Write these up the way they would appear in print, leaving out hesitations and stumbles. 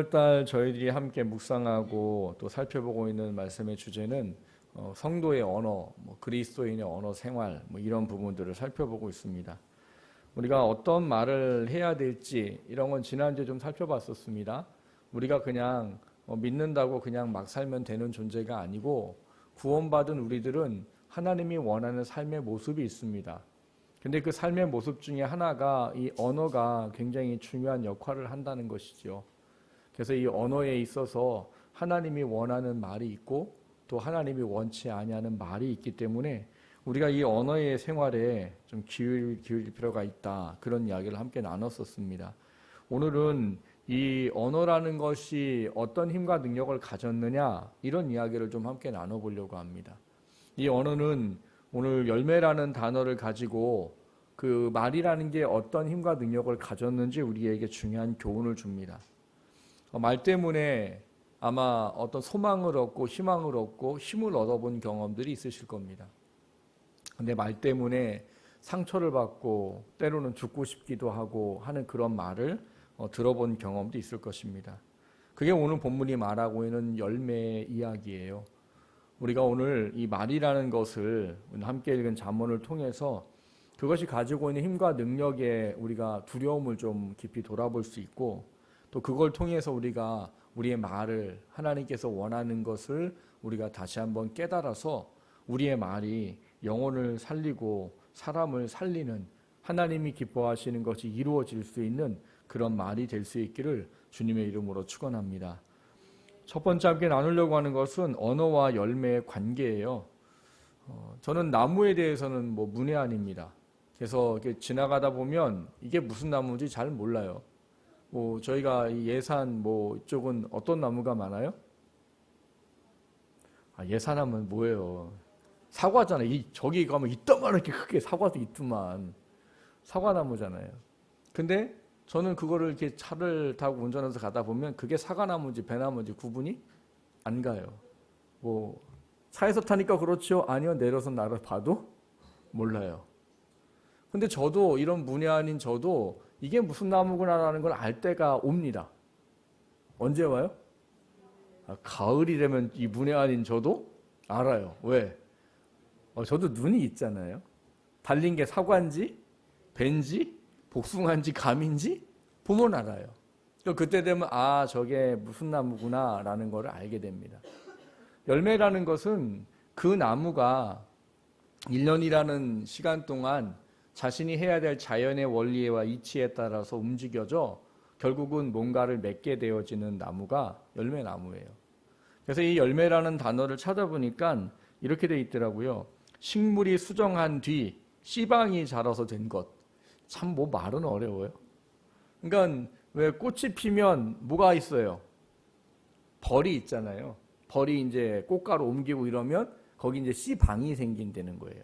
달 저희들이 함께 묵상하고 또 살펴보고 있는 말씀의 주제는 성도의 언어, 그리스도인의 언어 생활 이런 부분들을 살펴보고 있습니다. 우리가 어떤 말을 해야 될지 이런 건 지난주에 좀 살펴봤었습니다. 우리가 그냥 믿는다고 그냥 막 살면 되는 존재가 아니고 구원받은 우리들은 하나님이 원하는 삶의 모습이 있습니다. 근데 그 삶의 모습 중에 하나가 이 언어가 굉장히 중요한 역할을 한다는 것이죠. 그래서 이 언어에 있어서 하나님이 원하는 말이 있고 또 하나님이 원치 아니하는 말이 있기 때문에 우리가 이 언어의 생활에 좀 기울일 필요가 있다. 그런 이야기를 함께 나눴었습니다. 오늘은 이 언어라는 것이 어떤 힘과 능력을 가졌느냐 이런 이야기를 좀 함께 나눠보려고 합니다. 이 언어는 오늘 열매라는 단어를 가지고 그 말이라는 게 어떤 힘과 능력을 가졌는지 우리에게 중요한 교훈을 줍니다. 말 때문에 아마 어떤 소망을 얻고 희망을 얻고 힘을 얻어본 경험들이 있으실 겁니다. 근데 말 때문에 상처를 받고 때로는 죽고 싶기도 하고 하는 그런 말을 들어본 경험도 있을 것입니다. 그게 오늘 본문이 말하고 있는 열매의 이야기예요. 우리가 오늘 이 말이라는 것을 함께 읽은 잠언을 통해서 그것이 가지고 있는 힘과 능력에 우리가 두려움을 좀 깊이 돌아볼 수 있고 또 그걸 통해서 우리가 우리의 말을 하나님께서 원하는 것을 우리가 다시 한번 깨달아서 우리의 말이 영혼을 살리고 사람을 살리는 하나님이 기뻐하시는 것이 이루어질 수 있는 그런 말이 될 수 있기를 주님의 이름으로 축원합니다. 첫 번째 함께 나누려고 하는 것은 언어와 열매의 관계예요. 저는 나무에 대해서는 문외한입니다. 그래서 이렇게 지나가다 보면 이게 무슨 나무인지 잘 몰라요. 저희가 이 예산 이쪽은 어떤 나무가 많아요? 예산하면 뭐예요? 사과잖아요. 저기 가면 이따만하게 크게 사과도 있더만. 사과나무잖아요. 근데 저는 그거를 이렇게 차를 타고 운전해서 가다 보면 그게 사과나무인지 배나무인지 구분이 안 가요. 차에서 타니까 그렇죠? 아니요. 내려서 나를 봐도 몰라요. 근데 저도 이런 문외한인 저도 이게 무슨 나무구나라는 걸 알 때가 옵니다. 언제 와요? 가을이 되면 이 문외한인 저도 알아요. 왜? 저도 눈이 있잖아요. 달린 게 사과인지 벤지 복숭아인지 감인지 보면 알아요. 그때 되면 저게 무슨 나무구나 라는 걸 알게 됩니다. 열매라는 것은 그 나무가 1년이라는 시간 동안 자신이 해야 될 자연의 원리와 이치에 따라서 움직여져 결국은 뭔가를 맺게 되어지는 나무가 열매나무예요. 그래서 이 열매라는 단어를 찾아보니까 이렇게 돼 있더라고요. 식물이 수정한 뒤 씨방이 자라서 된 것. 참 말은 어려워요. 그러니까 왜 꽃이 피면 뭐가 있어요? 벌이 있잖아요. 벌이 이제 꽃가루 옮기고 이러면 거기 이제 씨방이 생긴다는 거예요.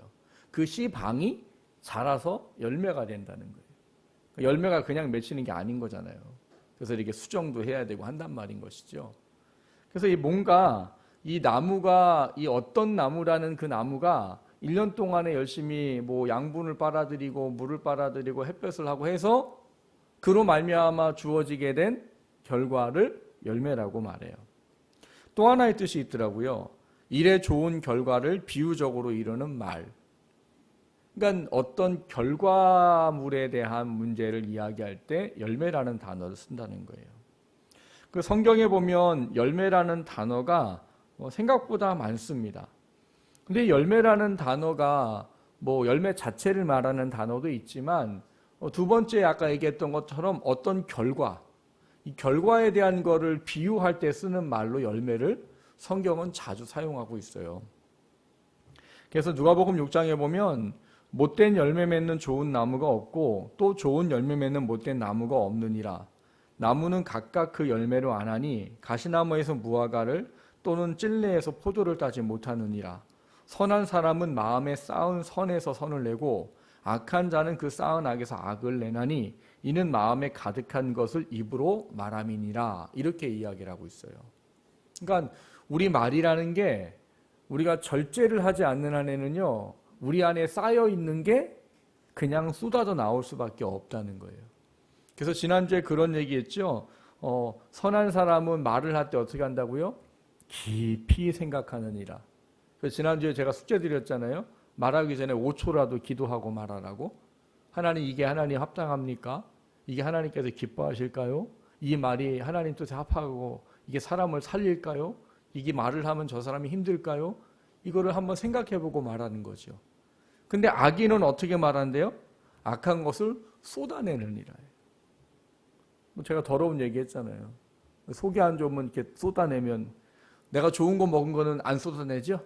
그 씨방이 자라서 열매가 된다는 거예요. 열매가 그냥 맺히는 게 아닌 거잖아요. 그래서 이렇게 수정도 해야 되고 한단 말인 것이죠. 그래서 이 나무가 이 어떤 나무라는 그 나무가 1년 동안에 열심히 양분을 빨아들이고 물을 빨아들이고 햇볕을 하고 해서 그로 말미암아 주어지게 된 결과를 열매라고 말해요. 또 하나의 뜻이 있더라고요. 일에 좋은 결과를 비유적으로 이루는 말. 그러니까 어떤 결과물에 대한 문제를 이야기할 때 열매라는 단어를 쓴다는 거예요. 그 성경에 보면 열매라는 단어가 생각보다 많습니다. 근데 열매라는 단어가 열매 자체를 말하는 단어도 있지만 두 번째 아까 얘기했던 것처럼 어떤 결과, 이 결과에 대한 거를 비유할 때 쓰는 말로 열매를 성경은 자주 사용하고 있어요. 그래서 누가복음 6장에 보면 못된 열매 맺는 좋은 나무가 없고 또 좋은 열매 맺는 못된 나무가 없느니라. 나무는 각각 그 열매로 아나니 가시나무에서 무화과를 또는 찔레에서 포도를 따지 못하느니라. 선한 사람은 마음에 쌓은 선에서 선을 내고 악한 자는 그 쌓은 악에서 악을 내나니 이는 마음에 가득한 것을 입으로 말함이니라. 이렇게 이야기를 하고 있어요. 그러니까 우리 말이라는 게 우리가 절제를 하지 않는 한에는요, 우리 안에 쌓여 있는 게 그냥 쏟아져 나올 수밖에 없다는 거예요. 그래서 지난주에 그런 얘기했죠. 선한 사람은 말을 할 때 어떻게 한다고요? 깊이 생각하느니라. 그래서 지난주에 제가 숙제 드렸잖아요. 말하기 전에 5초라도 기도하고 말하라고. 하나님, 이게 하나님 합당합니까? 이게 하나님께서 기뻐하실까요? 이 말이 하나님 뜻에 합하고 이게 사람을 살릴까요? 이게 말을 하면 저 사람이 힘들까요? 이거를 한번 생각해보고 말하는 거죠. 근데 악인은 어떻게 말한대요? 악한 것을 쏟아내느니라. 제가 더러운 얘기 했잖아요. 속이 안 좋으면 이렇게 쏟아내면, 내가 좋은 거 먹은 거는 안 쏟아내죠?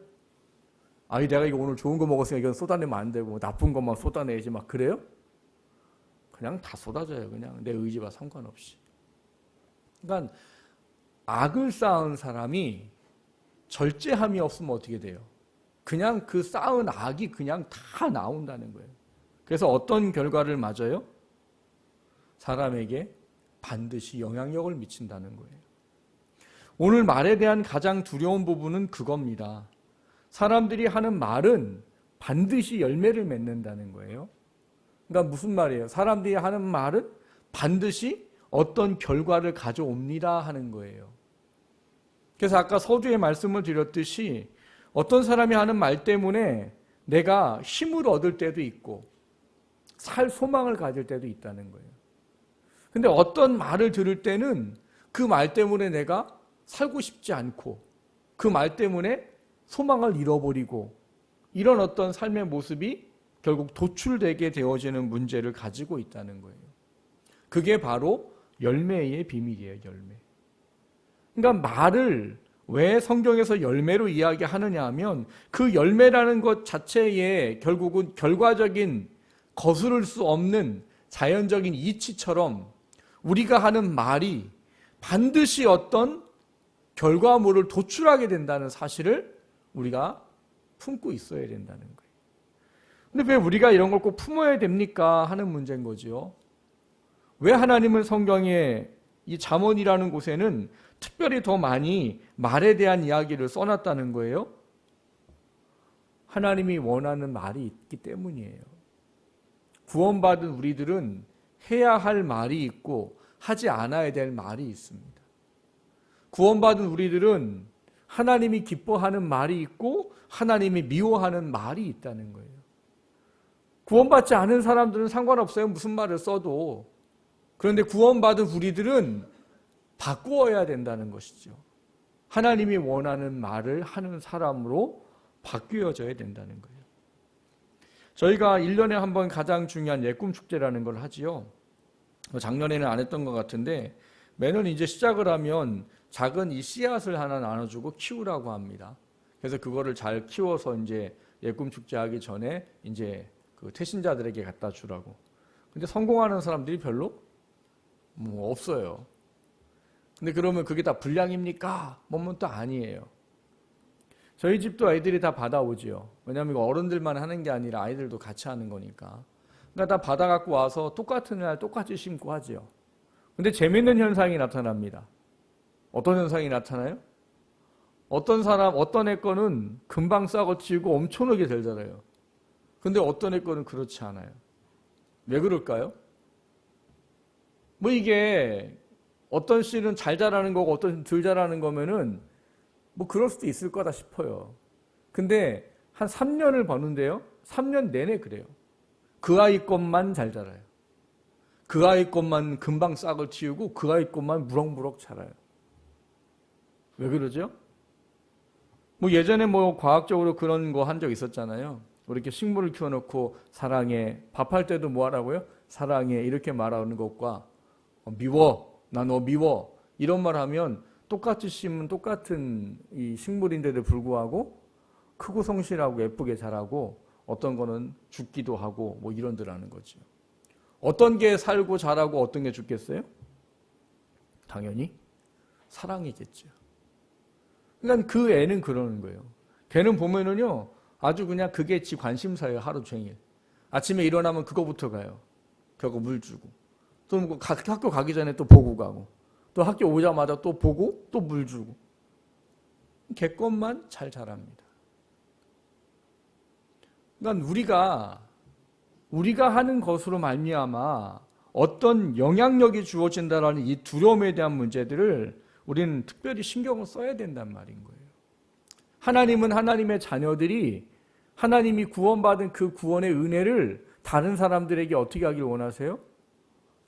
아니, 내가 이거 오늘 좋은 거 먹었으니까 이건 쏟아내면 안 되고 나쁜 것만 쏟아내지 막 그래요? 그냥 다 쏟아져요. 그냥 내 의지와 상관없이. 그러니까 악을 쌓은 사람이 절제함이 없으면 어떻게 돼요? 그냥 그 쌓은 악이 그냥 다 나온다는 거예요. 그래서 어떤 결과를 맞아요? 사람에게 반드시 영향력을 미친다는 거예요. 오늘 말에 대한 가장 두려운 부분은 그겁니다. 사람들이 하는 말은 반드시 열매를 맺는다는 거예요. 그러니까 무슨 말이에요? 사람들이 하는 말은 반드시 어떤 결과를 가져옵니다 하는 거예요. 그래서 아까 서두에 말씀을 드렸듯이 어떤 사람이 하는 말 때문에 내가 힘을 얻을 때도 있고 살 소망을 가질 때도 있다는 거예요. 근데 어떤 말을 들을 때는 그 말 때문에 내가 살고 싶지 않고 그 말 때문에 소망을 잃어버리고 이런 어떤 삶의 모습이 결국 도출되게 되어지는 문제를 가지고 있다는 거예요. 그게 바로 열매의 비밀이에요. 열매. 그러니까 말을 왜 성경에서 열매로 이야기하느냐 하면 그 열매라는 것 자체에 결국은 결과적인 거스를 수 없는 자연적인 이치처럼 우리가 하는 말이 반드시 어떤 결과물을 도출하게 된다는 사실을 우리가 품고 있어야 된다는 거예요. 근데 왜 우리가 이런 걸 꼭 품어야 됩니까? 하는 문제인 거죠. 왜 하나님은 성경에 이 잠언이라는 곳에는 특별히 더 많이 말에 대한 이야기를 써놨다는 거예요? 하나님이 원하는 말이 있기 때문이에요. 구원받은 우리들은 해야 할 말이 있고 하지 않아야 될 말이 있습니다. 구원받은 우리들은 하나님이 기뻐하는 말이 있고 하나님이 미워하는 말이 있다는 거예요. 구원받지 않은 사람들은 상관없어요. 무슨 말을 써도. 그런데 구원받은 우리들은 바꾸어야 된다는 것이죠. 하나님이 원하는 말을 하는 사람으로 바뀌어져야 된다는 거예요. 저희가 1년에 한 번 가장 중요한 예꿈 축제라는 걸 하지요. 작년에는 안 했던 것 같은데 매년 이제 시작을 하면 작은 이 씨앗을 하나 나눠주고 키우라고 합니다. 그래서 그거를 잘 키워서 이제 예꿈 축제 하기 전에 이제 그 태신자들에게 갖다 주라고. 근데 성공하는 사람들이 별로 없어요. 근데 그러면 그게 다 불량입니까? 뭐면 또 아니에요. 저희 집도 아이들이 다 받아오지요. 왜냐하면 이거 어른들만 하는 게 아니라 아이들도 같이 하는 거니까. 그러니까 다 받아갖고 와서 똑같은 날 똑같이 심고 하지요. 근데 재밌는 현상이 나타납니다. 어떤 현상이 나타나요? 어떤 애 거는 금방 싹을 틔우고 엄청나게 잘 자라요. 근데 어떤 애 거는 그렇지 않아요. 왜 그럴까요? 이게 어떤 씨는 잘 자라는 거고 어떤 덜 자라는 거면은 그럴 수도 있을 거다 싶어요. 근데 한 3년을 버는데요. 3년 내내 그래요. 그 아이 것만 잘 자라요. 그 아이 것만 금방 싹을 틔우고 그 아이 것만 무럭무럭 자라요. 왜 그러죠? 예전에 과학적으로 그런 거 한 적 있었잖아요. 이렇게 식물을 키워놓고 사랑해. 밥할 때도 뭐 하라고요? 사랑해. 이렇게 말하는 것과 미워. 나 너 미워. 이런 말 하면 똑같이 심은 똑같은 이 식물인데도 불구하고 크고 성실하고 예쁘게 자라고 어떤 거는 죽기도 하고 이런들 하는 거죠. 어떤 게 살고 자라고 어떤 게 죽겠어요? 당연히 사랑이겠죠. 그러니까 그 애는 그러는 거예요. 걔는 보면은요, 아주 그냥 그게 지 관심사예요. 하루 종일. 아침에 일어나면 그거부터 가요. 그거 물 주고. 또 학교 가기 전에 또 보고 가고. 또 학교 오자마자 또 보고 또 물 주고. 걔 것만 잘 자랍니다. 그러니까 우리가 하는 것으로 말미암아 어떤 영향력이 주어진다라는 이 두려움에 대한 문제들을 우리는 특별히 신경을 써야 된단 말인 거예요. 하나님은 하나님의 자녀들이 하나님이 구원받은 그 구원의 은혜를 다른 사람들에게 어떻게 하길 원하세요?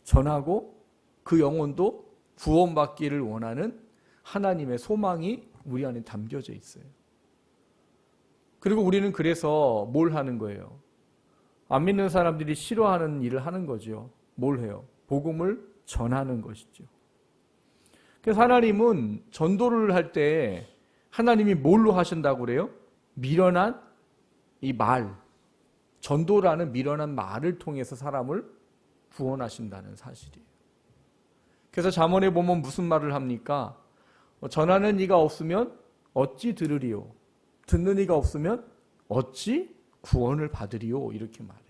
전하고 그 영혼도 구원받기를 원하는 하나님의 소망이 우리 안에 담겨져 있어요. 그리고 우리는 그래서 뭘 하는 거예요? 안 믿는 사람들이 싫어하는 일을 하는 거죠. 뭘 해요? 복음을 전하는 것이죠. 그래서 하나님은 전도를 할 때 하나님이 뭘로 하신다고 그래요? 미련한 이 말, 전도라는 미련한 말을 통해서 사람을 구원하신다는 사실이에요. 그래서 잠언에 보면 무슨 말을 합니까? 전하는 이가 없으면 어찌 들으리요? 듣는 이가 없으면 어찌 구원을 받으리요? 이렇게 말해요.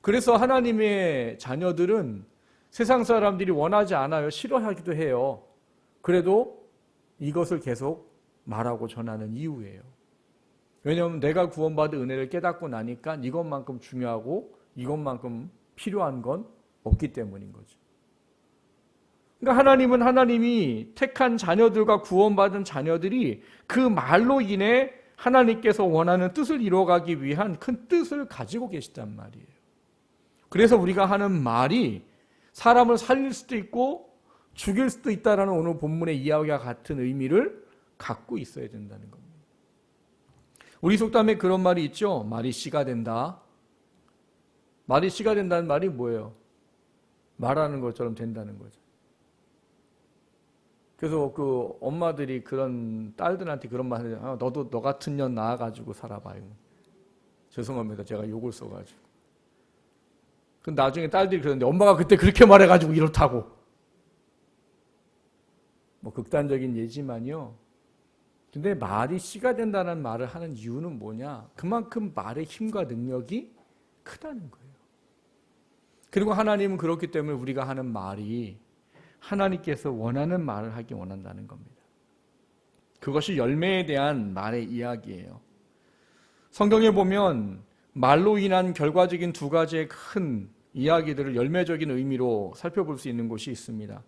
그래서 하나님의 자녀들은 세상 사람들이 원하지 않아요. 싫어하기도 해요. 그래도 이것을 계속 말하고 전하는 이유예요. 왜냐하면 내가 구원받은 은혜를 깨닫고 나니까 이것만큼 중요하고 이것만큼 필요한 건 없기 때문인 거죠. 그러니까 하나님은 하나님이 택한 자녀들과 구원받은 자녀들이 그 말로 인해 하나님께서 원하는 뜻을 이루어가기 위한 큰 뜻을 가지고 계시단 말이에요. 그래서 우리가 하는 말이 사람을 살릴 수도 있고 죽일 수도 있다라는 오늘 본문의 이야기와 같은 의미를 갖고 있어야 된다는 겁니다. 우리 속담에 그런 말이 있죠. 말이 씨가 된다. 말이 씨가 된다는 말이 뭐예요? 말하는 것처럼 된다는 거죠. 그래서 그 엄마들이 그런 딸들한테 그런 말 하잖아요. 너도 너 같은 년 낳아가지고 살아봐요. 죄송합니다. 제가 욕을 써가지고. 그럼 나중에 딸들이 그러는데 엄마가 그때 그렇게 말해가지고 이렇다고. 뭐 극단적인 예지만요. 근데 말이 씨가 된다는 말을 하는 이유는 뭐냐? 그만큼 말의 힘과 능력이 크다는 거예요. 그리고 하나님은 그렇기 때문에 우리가 하는 말이 하나님께서 원하는 말을 하기 원한다는 겁니다. 그것이 열매에 대한 말의 이야기예요. 성경에 보면 말로 인한 결과적인 두 가지의 큰 이야기들을 열매적인 의미로 살펴볼 수 있는 곳이 있습니다.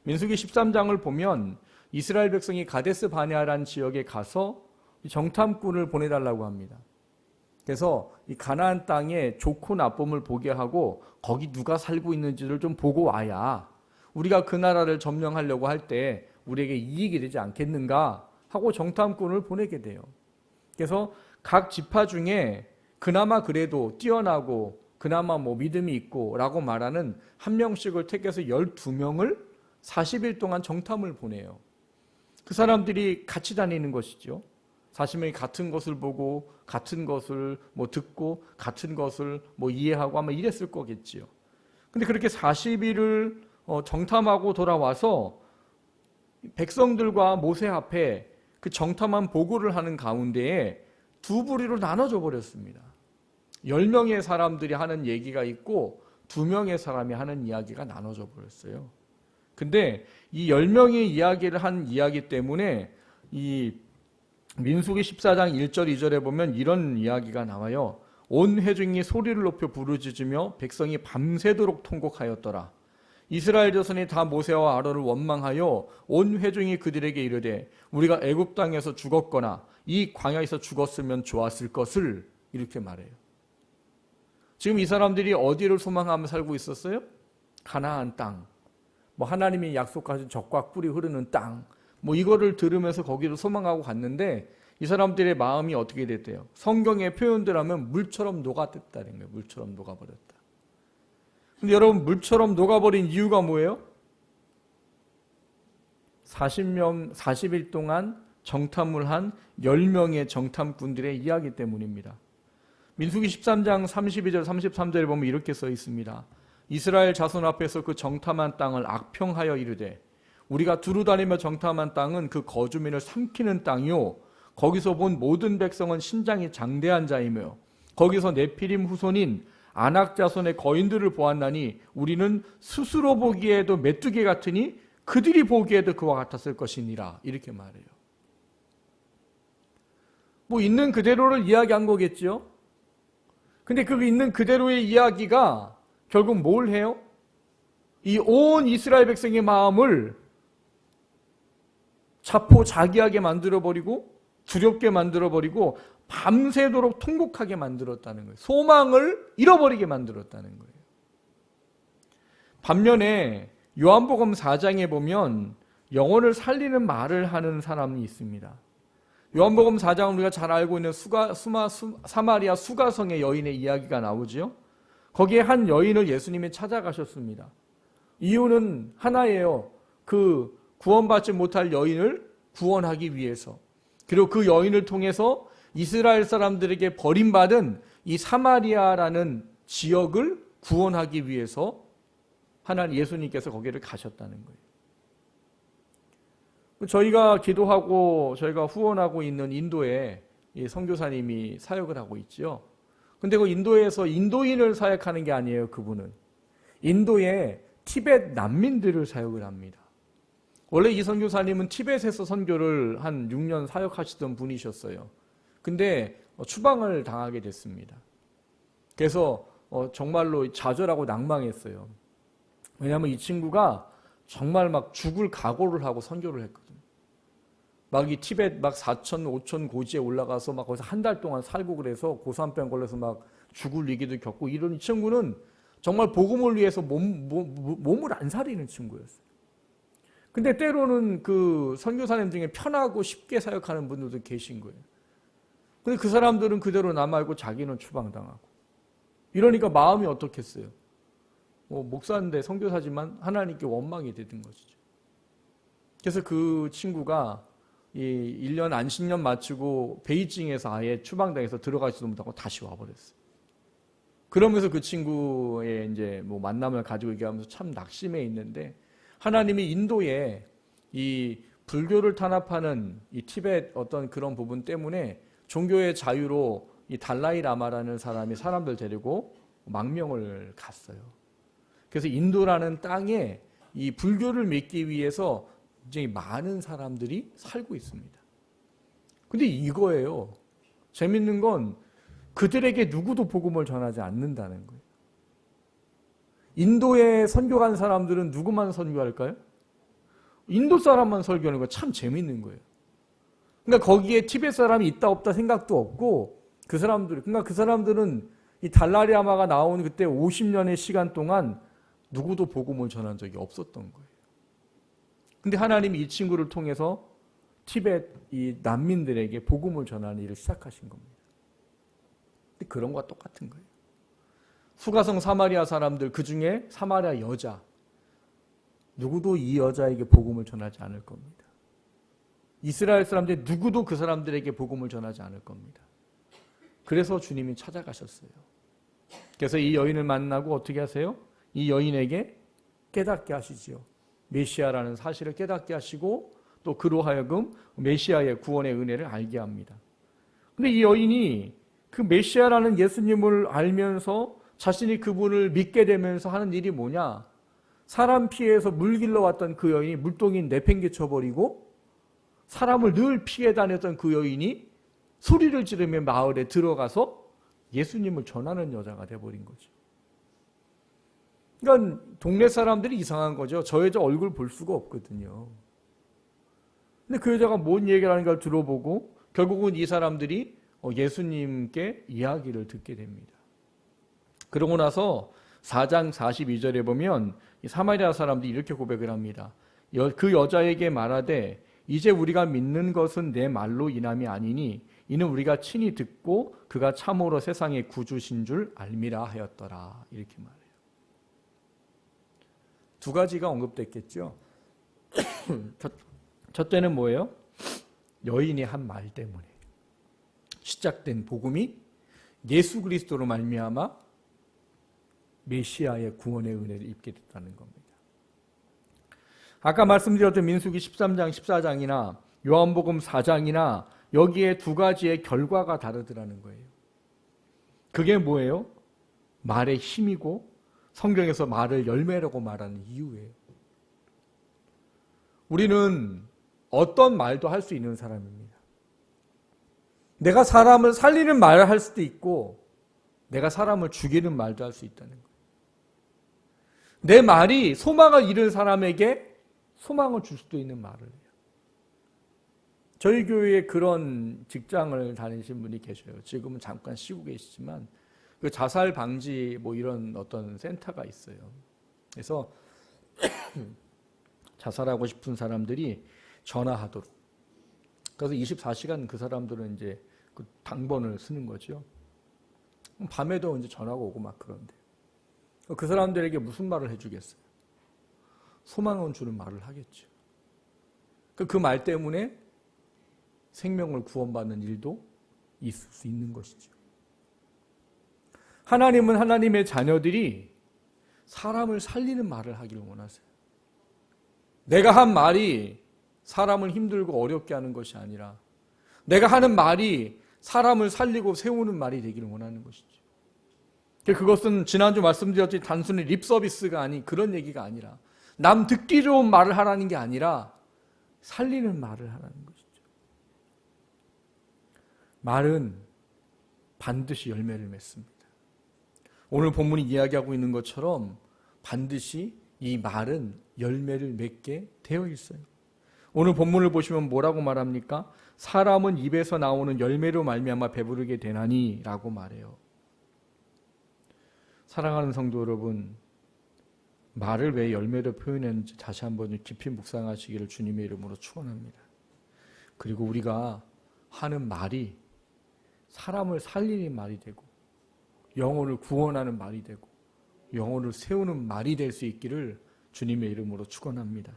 민수기 13장을 보면 이스라엘 백성이 가데스 바네아라는 지역에 가서 정탐꾼을 보내달라고 합니다. 그래서 이 가나안 땅의 좋고 나쁨을 보게 하고 거기 누가 살고 있는지를 좀 보고 와야 우리가 그 나라를 점령하려고 할 때 우리에게 이익이 되지 않겠는가 하고 정탐꾼을 보내게 돼요. 그래서 각 지파 중에 그나마 그래도 뛰어나고 그나마 뭐 믿음이 있고 라고 말하는 한 명씩을 택해서 12명을 40일 동안 정탐을 보내요. 그 사람들이 같이 다니는 것이죠. 40명이 같은 것을 보고 같은 것을 뭐 듣고 같은 것을 뭐 이해하고 아마 이랬을 거겠지요. 근데 그렇게 40일을 정탐하고 돌아와서 백성들과 모세 앞에 그 정탐한 보고를 하는 가운데에 두 부류로 나눠져 버렸습니다. 10명의 사람들이 하는 얘기가 있고 2명의 사람이 하는 이야기가 나눠져 버렸어요. 근데 이 10명의 이야기를 한 이야기 때문에 이 민수기 14장 1절 2절에 보면 이런 이야기가 나와요. 온 회중이 소리를 높여 부르짖으며 백성이 밤새도록 통곡하였더라. 이스라엘 자손이 다 모세와 아론을 원망하여 온 회중이 그들에게 이르되 우리가 애굽 땅에서 죽었거나 이 광야에서 죽었으면 좋았을 것을 이렇게 말해요. 지금 이 사람들이 어디를 소망하며 살고 있었어요? 가나안 땅, 뭐 하나님이 약속하신 젖과 꿀이 흐르는 땅, 뭐 이거를 들으면서 거기를 소망하고 갔는데 이 사람들의 마음이 어떻게 됐대요? 성경의 표현들 하면 물처럼 녹아됐다는 거예요. 물처럼 녹아버렸다. 근데 여러분 물처럼 녹아버린 이유가 뭐예요? 40일 동안 정탐을 한 10명의 정탐꾼들의 이야기 때문입니다. 민수기 13장 32절 33절에 보면 이렇게 써 있습니다. 이스라엘 자손 앞에서 그 정탐한 땅을 악평하여 이르되 우리가 두루다니며 정탐한 땅은 그 거주민을 삼키는 땅이요 거기서 본 모든 백성은 신장이 장대한 자이며 거기서 네피림 후손인 아낙 자손의 거인들을 보았나니 우리는 스스로 보기에도 메뚜기 같으니 그들이 보기에도 그와 같았을 것이니라 이렇게 말해요. 뭐 있는 그대로를 이야기한 거겠죠. 근데 그 있는 그대로의 이야기가 결국 뭘 해요? 이 온 이스라엘 백성의 마음을 자포자기하게 만들어버리고 두렵게 만들어버리고 밤새도록 통곡하게 만들었다는 거예요. 소망을 잃어버리게 만들었다는 거예요. 반면에 요한복음 4장에 보면 영혼을 살리는 말을 하는 사람이 있습니다. 요한복음 4장은 우리가 잘 알고 있는 사마리아 수가성의 여인의 이야기가 나오지요. 거기에 한 여인을 예수님이 찾아가셨습니다. 이유는 하나예요. 그 구원받지 못할 여인을 구원하기 위해서, 그리고 그 여인을 통해서 이스라엘 사람들에게 버림받은 이 사마리아라는 지역을 구원하기 위해서 하나님 예수님께서 거기를 가셨다는 거예요. 저희가 기도하고 저희가 후원하고 있는 인도에 선교사님이 사역을 하고 있죠. 근데 그 인도에서 인도인을 사역하는 게 아니에요. 그분은 인도에 티벳 난민들을 사역을 합니다. 원래 이 선교사님은 티벳에서 선교를 한 6년 사역하시던 분이셨어요. 근데 추방을 당하게 됐습니다. 그래서 정말로 좌절하고 낭망했어요. 왜냐하면 이 친구가 정말 막 죽을 각오를 하고 선교를 했거든요. 막 이 티벳 막 4천, 5천 고지에 올라가서 막 거기서 한 달 동안 살고 그래서 고산병 걸려서 막 죽을 위기도 겪고 이런 이 친구는 정말 복음을 위해서 몸을 안 사리는 친구였어요. 근데 때로는 그 선교사님 중에 편하고 쉽게 사역하는 분들도 계신 거예요. 근데 그 사람들은 그대로 남아있고 자기는 추방당하고. 이러니까 마음이 어떻겠어요? 목사인데 선교사지만 하나님께 원망이 되는 것이죠. 그래서 그 친구가 이 1년 안식년 마치고 베이징에서 아예 추방당해서 들어가지도 못하고 다시 와버렸어요. 그러면서 그 친구의 이제 뭐 만남을 가지고 얘기하면서 참 낙심해 있는데, 하나님이 인도에 이 불교를 탄압하는 이 티벳 어떤 그런 부분 때문에 종교의 자유로 이 달라이 라마라는 사람이 사람들 데리고 망명을 갔어요. 그래서 인도라는 땅에 이 불교를 믿기 위해서 굉장히 많은 사람들이 살고 있습니다. 근데 이거예요. 재밌는 건 그들에게 누구도 복음을 전하지 않는다는 거예요. 인도에 선교 간 사람들은 누구만 선교할까요? 인도 사람만 설교하는 거 참 재밌는 거예요. 그러니까 거기에 티벳 사람이 있다 없다 생각도 없고, 그러니까 그 사람들은 이 달라리아마가 나온 그때 50년의 시간 동안 누구도 복음을 전한 적이 없었던 거예요. 근데 하나님이 이 친구를 통해서 티벳 이 난민들에게 복음을 전하는 일을 시작하신 겁니다. 근데 그런 거와 똑같은 거예요. 수가성 사마리아 사람들, 그 중에 사마리아 여자, 누구도 이 여자에게 복음을 전하지 않을 겁니다. 이스라엘 사람들 누구도 그 사람들에게 복음을 전하지 않을 겁니다. 그래서 주님이 찾아가셨어요. 그래서 이 여인을 만나고 어떻게 하세요? 이 여인에게 깨닫게 하시지요. 메시아라는 사실을 깨닫게 하시고 또 그로 하여금 메시아의 구원의 은혜를 알게 합니다. 근데 이 여인이 그 메시아라는 예수님을 알면서 자신이 그분을 믿게 되면서 하는 일이 뭐냐? 사람 피해서 물 길러 왔던 그 여인이 물동이 내팽개쳐버리고, 사람을 늘 피해 다녔던 그 여인이 소리를 지르며 마을에 들어가서 예수님을 전하는 여자가 돼버린 거죠. 그러니까 동네 사람들이 이상한 거죠. 저 여자 얼굴 볼 수가 없거든요. 근데 그 여자가 뭔 얘기를 하는 걸 들어보고 결국은 이 사람들이 예수님께 이야기를 듣게 됩니다. 그러고 나서 4장 42절에 보면 사마리아 사람들이 이렇게 고백을 합니다. 그 여자에게 말하되 이제 우리가 믿는 것은 내 말로 인함이 아니니 이는 우리가 친히 듣고 그가 참으로 세상의 구주신 줄 알미라 하였더라. 이렇게 말해요. 두 가지가 언급됐겠죠. 첫 때는 뭐예요? 여인이 한 말 때문에 시작된 복음이 예수 그리스도로 말미암아 메시아의 구원의 은혜를 입게 됐다는 겁니다. 아까 말씀드렸던 민수기 13장, 14장이나 요한복음 4장이나 여기에 두 가지의 결과가 다르더라는 거예요. 그게 뭐예요? 말의 힘이고 성경에서 말을 열매라고 말하는 이유예요. 우리는 어떤 말도 할 수 있는 사람입니다. 내가 사람을 살리는 말을 할 수도 있고 내가 사람을 죽이는 말도 할 수 있다는 거예요. 내 말이 소망을 잃은 사람에게 소망을 줄 수도 있는 말을 해요. 저희 교회에 그런 직장을 다니신 분이 계셔요. 지금은 잠깐 쉬고 계시지만 그 자살 방지 뭐 이런 어떤 센터가 있어요. 그래서 자살하고 싶은 사람들이 전화하도록. 그래서 24시간 그 사람들은 이제 그 당번을 쓰는 거죠. 밤에도 이제 전화가 오고 막 그런데 그 사람들에게 무슨 말을 해주겠어요? 소망을 주는 말을 하겠죠. 그 말 때문에 생명을 구원받는 일도 있을 수 있는 것이죠. 하나님은 하나님의 자녀들이 사람을 살리는 말을 하기를 원하세요. 내가 한 말이 사람을 힘들고 어렵게 하는 것이 아니라 내가 하는 말이 사람을 살리고 세우는 말이 되기를 원하는 것이죠. 그것은 지난주 말씀드렸듯이 단순히 립 서비스가 아닌 그런 얘기가 아니라 남 듣기 좋은 말을 하라는 게 아니라 살리는 말을 하라는 것이죠. 말은 반드시 열매를 맺습니다. 오늘 본문이 이야기하고 있는 것처럼 반드시 이 말은 열매를 맺게 되어 있어요. 오늘 본문을 보시면 뭐라고 말합니까? 사람은 입에서 나오는 열매로 말미암아 배부르게 되나니 라고 말해요. 사랑하는 성도 여러분, 말을 왜 열매로 표현했는지 다시 한번 깊이 묵상하시기를 주님의 이름으로 축원합니다. 그리고 우리가 하는 말이 사람을 살리는 말이 되고 영혼을 구원하는 말이 되고 영혼을 세우는 말이 될 수 있기를 주님의 이름으로 축원합니다.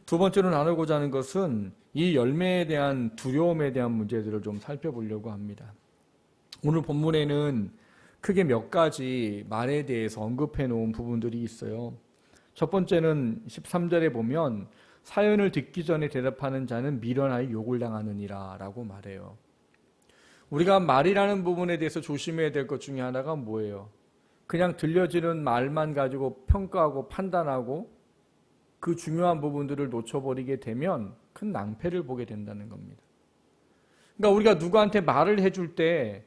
두 번째로 나누고자 하는 것은 이 열매에 대한 두려움에 대한 문제들을 좀 살펴보려고 합니다. 오늘 본문에는 크게 몇 가지 말에 대해서 언급해 놓은 부분들이 있어요. 첫 번째는 13절에 보면 사연을 듣기 전에 대답하는 자는 미련하여 욕을 당하느니라 라고 말해요. 우리가 말이라는 부분에 대해서 조심해야 될 것 중에 하나가 뭐예요? 그냥 들려지는 말만 가지고 평가하고 판단하고 그 중요한 부분들을 놓쳐버리게 되면 큰 낭패를 보게 된다는 겁니다. 그러니까 우리가 누구한테 말을 해줄 때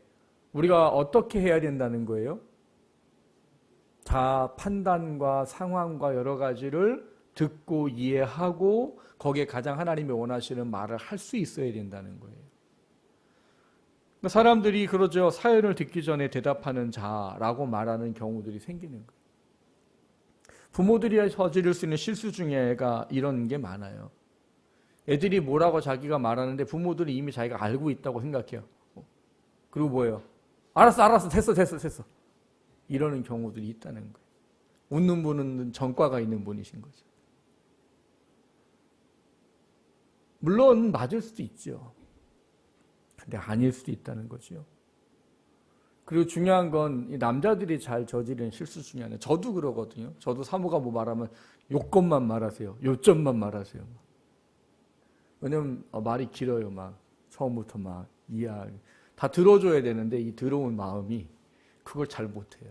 우리가 어떻게 해야 된다는 거예요? 다 판단과 상황과 여러 가지를 듣고 이해하고 거기에 가장 하나님이 원하시는 말을 할 수 있어야 된다는 거예요. 사람들이 그러죠. 사연을 듣기 전에 대답하는 자라고 말하는 경우들이 생기는 거예요. 부모들이 저지를 수 있는 실수 중에 이런 게 많아요. 애들이 뭐라고 자기가 말하는데 부모들이 이미 자기가 알고 있다고 생각해요. 그리고 뭐예요? 알았어, 됐어. 이러는 경우들이 있다는 거예요. 웃는 분은 전과가 있는 분이신 거죠. 물론 맞을 수도 있죠. 근데 아닐 수도 있다는 거죠. 그리고 중요한 건 이 남자들이 잘 저지르는 실수 중에 하나. 저도 그러거든요. 저도 사모가 뭐 말하면 요것만 말하세요. 요점만 말하세요. 왜냐면 말이 길어요. 막 처음부터 막 이해하기. 다 들어줘야 되는데 이 들어온 마음이 그걸 잘 못해요.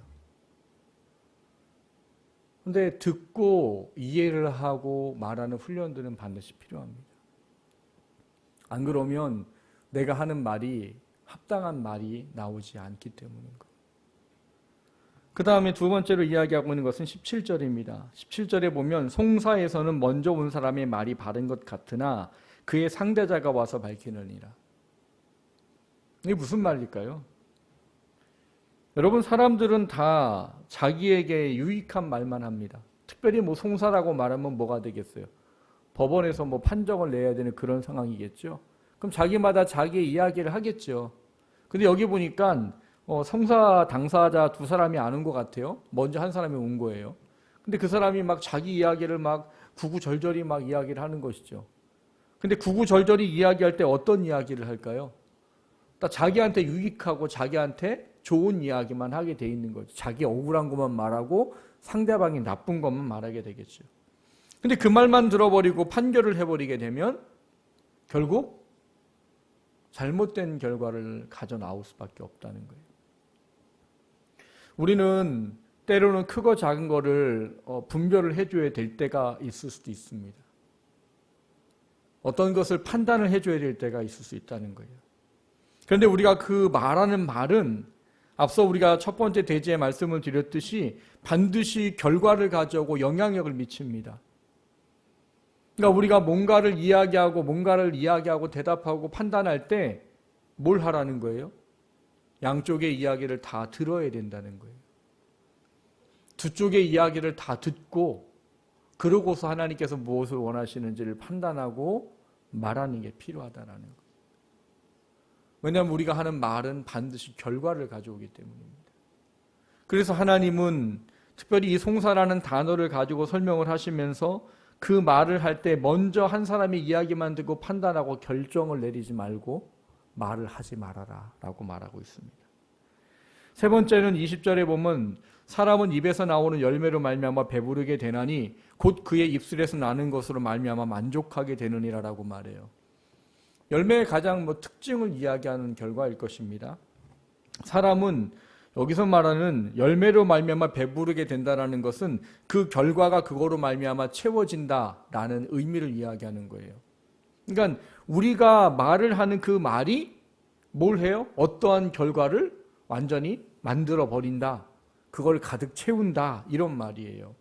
근데 듣고 이해를 하고 말하는 훈련들은 반드시 필요합니다. 안 그러면 내가 하는 말이 합당한 말이 나오지 않기 때문인 거예요. 그 다음에 두 번째로 이야기하고 있는 것은 17절입니다. 17절에 보면 송사에서는 먼저 온 사람의 말이 바른 것 같으나 그의 상대자가 와서 밝히느니라. 이게 무슨 말일까요? 여러분, 사람들은 다 자기에게 유익한 말만 합니다. 특별히 뭐 송사라고 말하면 뭐가 되겠어요? 법원에서 뭐 판정을 내야 되는 그런 상황이겠죠. 그럼 자기마다 자기의 이야기를 하겠죠. 근데 여기 보니까 성사 당사자 두 사람이 안 온 것 같아요. 먼저 한 사람이 온 거예요. 근데 그 사람이 막 자기 이야기를 막 구구절절히 막 이야기를 하는 것이죠. 근데 구구절절히 이야기할 때 어떤 이야기를 할까요? 딱 자기한테 유익하고 자기한테 좋은 이야기만 하게 돼 있는 거죠. 자기 억울한 것만 말하고 상대방이 나쁜 것만 말하게 되겠죠. 근데 그 말만 들어버리고 판결을 해버리게 되면 결국 잘못된 결과를 가져 나올 수밖에 없다는 거예요. 우리는 때로는 크고 작은 거를 분별을 해줘야 될 때가 있을 수도 있습니다. 어떤 것을 판단을 해줘야 될 때가 있을 수 있다는 거예요. 그런데 우리가 그 말하는 말은 앞서 우리가 첫 번째 대지의 말씀을 드렸듯이 반드시 결과를 가져오고 영향력을 미칩니다. 그러니까 우리가 뭔가를 이야기하고 대답하고 판단할 때 뭘 하라는 거예요? 양쪽의 이야기를 다 들어야 된다는 거예요. 두 쪽의 이야기를 다 듣고 그러고서 하나님께서 무엇을 원하시는지를 판단하고 말하는 게 필요하다는 거예요. 왜냐하면 우리가 하는 말은 반드시 결과를 가져오기 때문입니다. 그래서 하나님은 특별히 이 송사라는 단어를 가지고 설명을 하시면서 그 말을 할 때 먼저 한 사람의 이야기만 듣고 판단하고 결정을 내리지 말고 말을 하지 말아라 라고 말하고 있습니다. 세 번째는 20절에 보면 사람은 입에서 나오는 열매로 말미암아 배부르게 되나니 곧 그의 입술에서 나는 것으로 말미암아 만족하게 되느니라 라고 말해요. 열매의 가장 특징을 이야기하는 결과일 것입니다. 사람은 여기서 말하는 열매로 말미암아 배부르게 된다라는 것은 그 결과가 그거로 말미암아 채워진다라는 의미를 이야기하는 거예요. 그러니까 우리가 말을 하는 그 말이 뭘 해요? 어떠한 결과를 완전히 만들어 버린다. 그걸 가득 채운다. 이런 말이에요.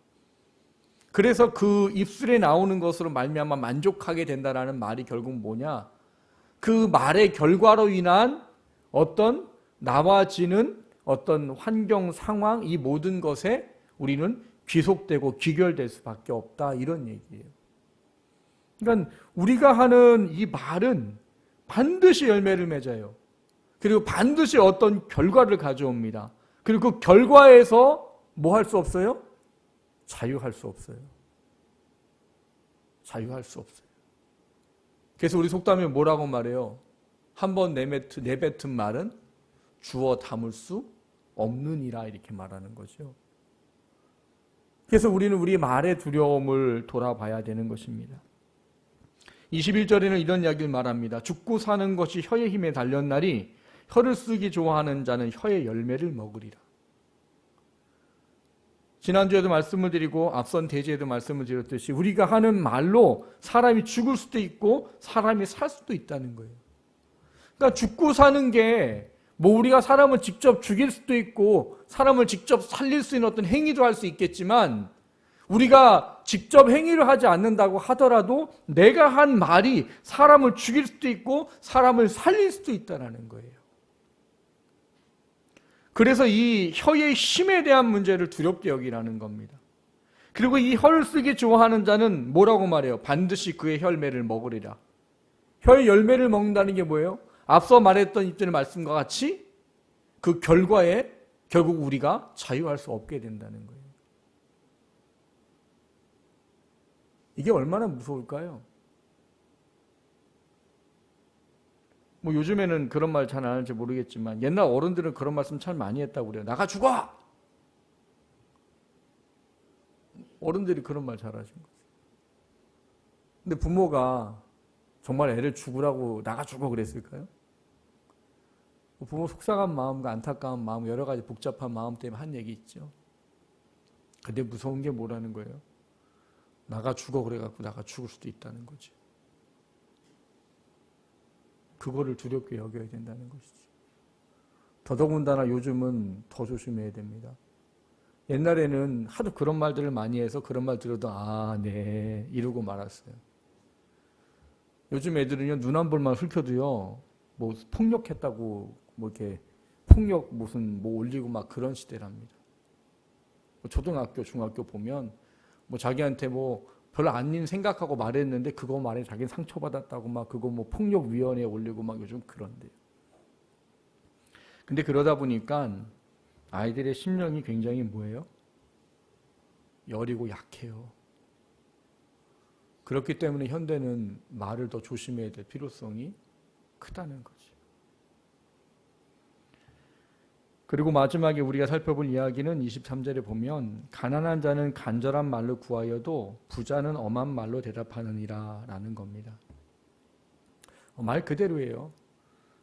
그래서 그 입술에 나오는 것으로 말미암아 만족하게 된다라는 말이 결국 뭐냐? 그 말의 결과로 인한 어떤 나와지는 어떤 환경, 상황, 이 모든 것에 우리는 귀속되고 귀결될 수밖에 없다. 이런 얘기예요. 그러니까 우리가 하는 이 말은 반드시 열매를 맺어요. 그리고 반드시 어떤 결과를 가져옵니다. 그리고 그 결과에서 뭐 할 수 없어요? 자유할 수 없어요. 자유할 수 없어요. 그래서 우리 속담에 뭐라고 말해요? 한번 내뱉은 말은 주워 담을 수 없느니라 이렇게 말하는 거죠. 그래서 우리는 우리 말의 두려움을 돌아봐야 되는 것입니다. 21절에는 이런 이야기를 말합니다. 죽고 사는 것이 혀의 힘에 달렸나니 혀를 쓰기 좋아하는 자는 혀의 열매를 먹으리라. 지난주에도 말씀을 드리고 앞선 대지에도 말씀을 드렸듯이 우리가 하는 말로 사람이 죽을 수도 있고 사람이 살 수도 있다는 거예요. 그러니까 죽고 사는 게 뭐 우리가 사람을 직접 죽일 수도 있고 사람을 직접 살릴 수 있는 어떤 행위도 할 수 있겠지만 우리가 직접 행위를 하지 않는다고 하더라도 내가 한 말이 사람을 죽일 수도 있고 사람을 살릴 수도 있다는 거예요. 그래서 이 혀의 힘에 대한 문제를 두렵게 여기라는 겁니다. 그리고 이 혀를 쓰기 좋아하는 자는 뭐라고 말해요? 반드시 그의 열매를 먹으리라. 혀의 열매를 먹는다는 게 뭐예요? 앞서 말했던 이전의 말씀과 같이 그 결과에 결국 우리가 자유할 수 없게 된다는 거예요. 이게 얼마나 무서울까요? 뭐 요즘에는 그런 말 잘 안 하는지 모르겠지만 옛날 어른들은 그런 말씀 참 많이 했다고 그래요. 나가 죽어! 어른들이 그런 말 잘 하신 거죠. 근데 부모가 정말 애를 죽으라고 나가 죽어 그랬을까요? 부모 속상한 마음과 안타까운 마음, 여러 가지 복잡한 마음 때문에 한 얘기 있죠. 근데 무서운 게 뭐라는 거예요? 나가 죽어 그래갖고 나가 죽을 수도 있다는 거지. 그거를 두렵게 여겨야 된다는 것이죠. 더더군다나 요즘은 더 조심해야 됩니다. 옛날에는 하도 그런 말들을 많이 해서 그런 말 들어도 아, 네 이러고 말았어요. 요즘 애들은요 눈 한 볼만 훑혀도요 뭐 폭력했다고 뭐 이렇게 폭력 무슨 뭐 올리고 막 그런 시대랍니다. 초등학교, 중학교 보면 뭐 자기한테 뭐 별로 아닌 생각하고 말했는데 그거 말에 자기는 상처받았다고 막 그거 뭐 폭력위원회에 올리고 막 요즘 그런데요. 근데 그러다 보니까 아이들의 심령이 굉장히 뭐예요? 여리고 약해요. 그렇기 때문에 현대는 말을 더 조심해야 될 필요성이 크다는 거죠. 그리고 마지막에 우리가 살펴볼 이야기는 23절에 보면 가난한 자는 간절한 말로 구하여도 부자는 엄한 말로 대답하느니라 라는 겁니다. 말 그대로예요.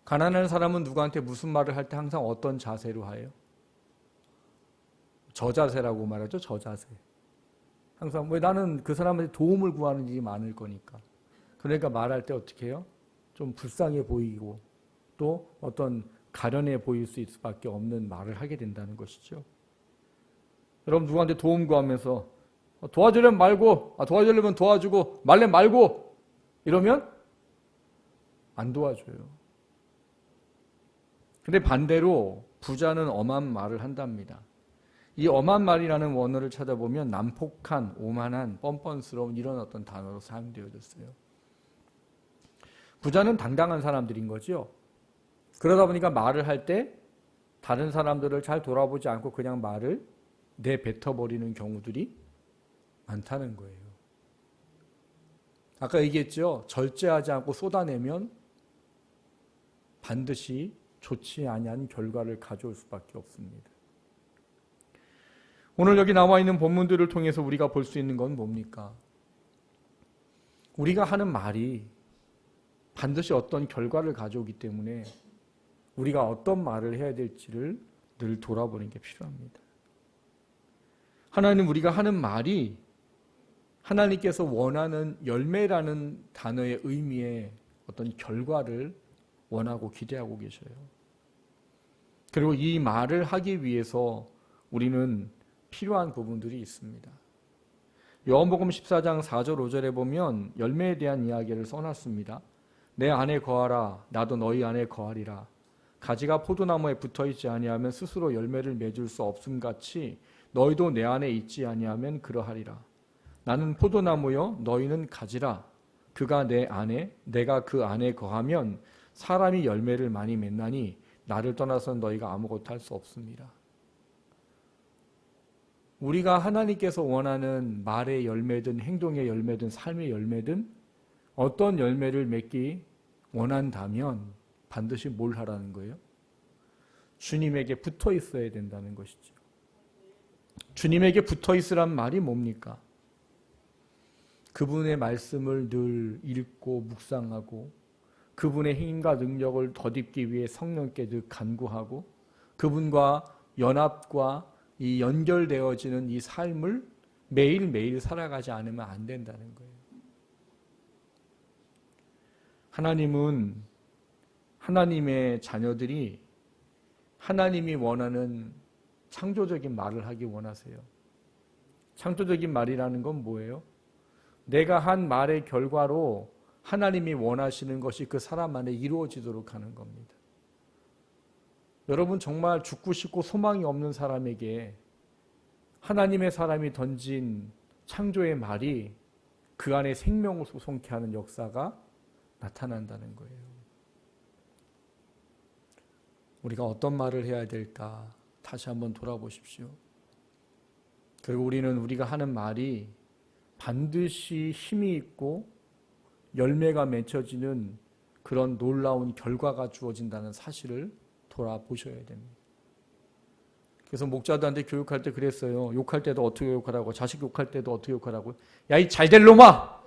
가난한 사람은 누구한테 무슨 말을 할 때 항상 어떤 자세로 해요? 저자세라고 말하죠. 저자세. 항상 왜 나는 그 사람한테 도움을 구하는 일이 많을 거니까. 그러니까 말할 때 어떻게 해요? 좀 불쌍해 보이고 또 어떤 가련해 보일 수밖에 없는 말을 하게 된다는 것이죠. 여러분 누구한테 도움 구하면서 도와주려면 말고, 도와주려면 도와주고 말래 말고 이러면 안 도와줘요. 근데 반대로 부자는 엄한 말을 한답니다. 이 엄한 말이라는 원어를 찾아보면 난폭한, 오만한, 뻔뻔스러운 이런 어떤 단어로 사용되어졌어요. 부자는 당당한 사람들인 거죠. 그러다 보니까 말을 할 때 다른 사람들을 잘 돌아보지 않고 그냥 말을 내뱉어버리는 경우들이 많다는 거예요. 아까 얘기했죠. 절제하지 않고 쏟아내면 반드시 좋지 아니한 결과를 가져올 수밖에 없습니다. 오늘 여기 나와 있는 본문들을 통해서 우리가 볼 수 있는 건 뭡니까? 우리가 하는 말이 반드시 어떤 결과를 가져오기 때문에 우리가 어떤 말을 해야 될지를 늘 돌아보는 게 필요합니다. 하나님 우리가 하는 말이 하나님께서 원하는 열매라는 단어의 의미의 어떤 결과를 원하고 기대하고 계셔요. 그리고 이 말을 하기 위해서 우리는 필요한 부분들이 있습니다. 요한복음 14장 4절 5절에 보면 열매에 대한 이야기를 써놨습니다. 내 안에 거하라 나도 너희 안에 거하리라. 가지가 포도나무에 붙어있지 아니하면 스스로 열매를 맺을 수 없음같이 너희도 내 안에 있지 아니하면 그러하리라. 나는 포도나무여 너희는 가지라. 그가 내 안에 내가 그 안에 거하면 사람이 열매를 많이 맺나니 나를 떠나서는 너희가 아무것도 할 수 없습니다. 우리가 하나님께서 원하는 말의 열매든 행동의 열매든 삶의 열매든 어떤 열매를 맺기 원한다면 반드시 뭘 하라는 거예요? 주님에게 붙어 있어야 된다는 것이죠. 주님에게 붙어 있으란 말이 뭡니까? 그분의 말씀을 늘 읽고 묵상하고 그분의 힘과 능력을 덧입기 위해 성령께 늘 간구하고 그분과 연합과 이 연결되어지는 이 삶을 매일매일 살아가지 않으면 안 된다는 거예요. 하나님은 하나님의 자녀들이 하나님이 원하는 창조적인 말을 하기 원하세요. 창조적인 말이라는 건 뭐예요? 내가 한 말의 결과로 하나님이 원하시는 것이 그 사람 안에 이루어지도록 하는 겁니다. 여러분 정말 죽고 싶고 소망이 없는 사람에게 하나님의 사람이 던진 창조의 말이 그 안에 생명을 솟게 하는 역사가 나타난다는 거예요. 우리가 어떤 말을 해야 될까 다시 한번 돌아보십시오. 그리고 우리는 우리가 하는 말이 반드시 힘이 있고 열매가 맺혀지는 그런 놀라운 결과가 주어진다는 사실을 돌아보셔야 됩니다. 그래서 목자들한테 교육할 때 그랬어요. 욕할 때도 어떻게 욕하라고, 자식 욕할 때도 어떻게 욕하라고. 야, 이 잘될 놈아!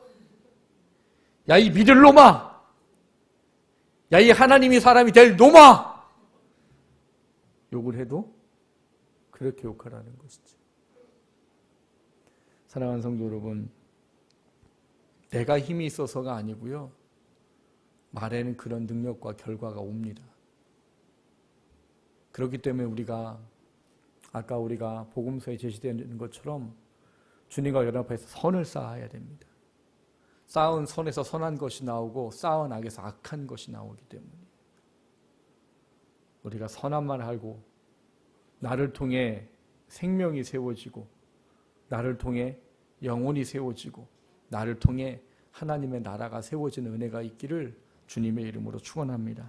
야, 이 믿을 놈아! 야, 이 하나님이 사람이 될 놈아! 욕을 해도 그렇게 욕하라는 것이죠. 사랑하는 성도 여러분, 내가 힘이 있어서가 아니고요. 말에는 그런 능력과 결과가 옵니다. 그렇기 때문에 아까 우리가 복음서에 제시되는 것처럼 주님과 연합해서 선을 쌓아야 됩니다. 쌓은 선에서 선한 것이 나오고 쌓은 악에서 악한 것이 나오기 때문에 우리가 선한 말 하고 나를 통해 생명이 세워지고 나를 통해 영혼이 세워지고 나를 통해 하나님의 나라가 세워지는 은혜가 있기를 주님의 이름으로 축원합니다.